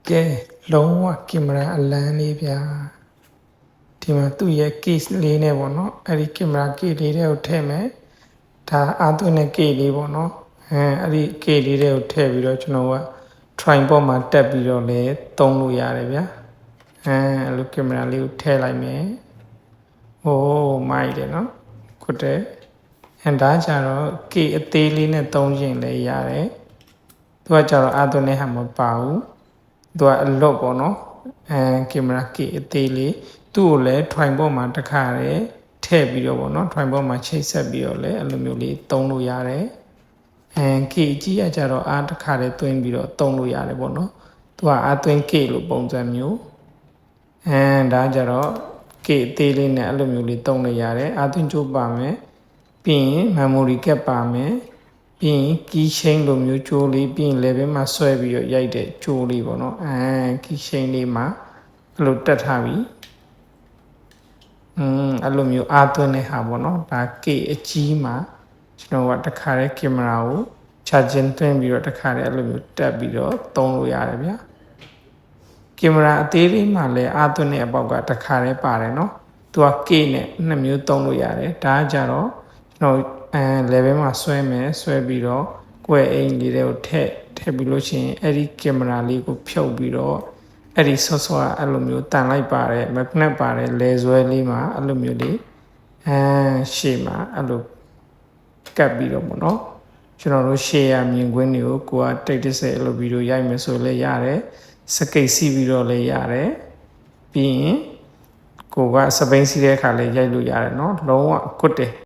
ကဲလုံးဝကင်မရာအလန်းလေးဗျာဒီမှာသူ့ရဲ့ case လေးနဲ့ပေါ့နော်အဲ့ဒီကင်မရာ case လေးတွေကိုထည့်မယ်ဒါအာသွင်းတဲ့ case လေးပေါ့နော်အဲ့ဒီ case လေးတွေကိုထည့်ပြီးတော့ကျွန်တော်က tripod မှာတက်ပြီးတော့လည်းသုံးလို့ရတယ်ဗျာအဲ့လိုကင်မရာလေးကိုထည့်လိုက်မယ်ဟိုးမိုက်တယ်နော်ခုတည်းဒါကြတော့ case အသေးလေးနဲ့သုံးရင်လည်းရတယ်သူကကြတော့အာသွင်းတဲ့ဟာမပါဘူးသူကအလွတ်ပေါ့နော်ကင်မရာ case အသေးလေးသူ့ကိုလည်း tripod မှာတစ်ခါတည်းထည့်ပြီးတော့ပေါ့နော် tripod မှာချိတ်ဆက်ပြီးတော့လည်းအဲ့လိုမျိုးလေးသုံးလို့ရတယ်case ကြီးကကြတော့အားတစ်ခါတည်းသွင်းပြီးတော့သုံးလို့ရတယ်ပေါ့နော်သူကအားသွင်း case လို့ပုံစံမျိုးဒါကြတော့ case အသေးလေးနဲ့အဲ့လိုမျိုးလေးသုံးလို့ရတယ်အားသွင်းကြိုးပါမယ်ပြီးရင် memory cap ပါမယ်ပြီးရင် key chain လိုမျိုးကြိုးလေးပြီးရင် level မှာဆွဲပြီးတော့ရိုက်တဲ့ကြိုးလေးပေါ့နော်key chain လေးမှာအဲ့လိုတက်ထားပြီအဲ့လိုမျိုးအားသွင်းတဲ့ဟာပေါ့နော်ဒါ case အကြီးမှာကျွန်တော်ကတခါတည်းကင်မရာကို charging သွင်းပြီးတော့တခါတည်းအဲ့လိုမျိုးတက်ပြီးတော့သုံးလို့ရတယ်ဗျာကင်မရာအသေးလေးမှာလည်းအားသွင်းတဲ့အပေါက်ကတခါတည်းပါတယ်နော်သူက case နဲ့နှစ်မျိုးသုံးလို့ရတယ်ဒါကကြတော့ကျွန်တော်level မှာဆွဲမယ်ဆွဲပြီးတော့ကိုယ်အိမ်လေးတွေကိုထည့်ပြီးလို့ရှိရင်အဲ့ဒီကင်မရာလေးကိုဖြုတ်ပြီးတော့အဲ့ဒီဆော့ဆော့အဲ့လိုမျိုးတန်လိုက်ပါတယ် magnet ပါတယ်လဲဆွဲလေးမှာအဲ့လိုမျိုးလေးရှေ့မှာအဲ့လိုကပ်ပြီးတော့ပေါ့နော်ကျွန်တော်တို့ share မြင်ကွင်းတွေကိုကိုကတိတ်တဆိတ်အဲ့လိုဗီဒီယိုရိုက်မယ်ဆိုလည်းရတယ်စကိတ်စီးပြီးတော့လည်းရတယ်ပြီးရင်ကိုကစပိန်စီးတဲ့အခါလည်းရိုက်လို့ရတယ်နော်လုံးဝကွတ်တယ်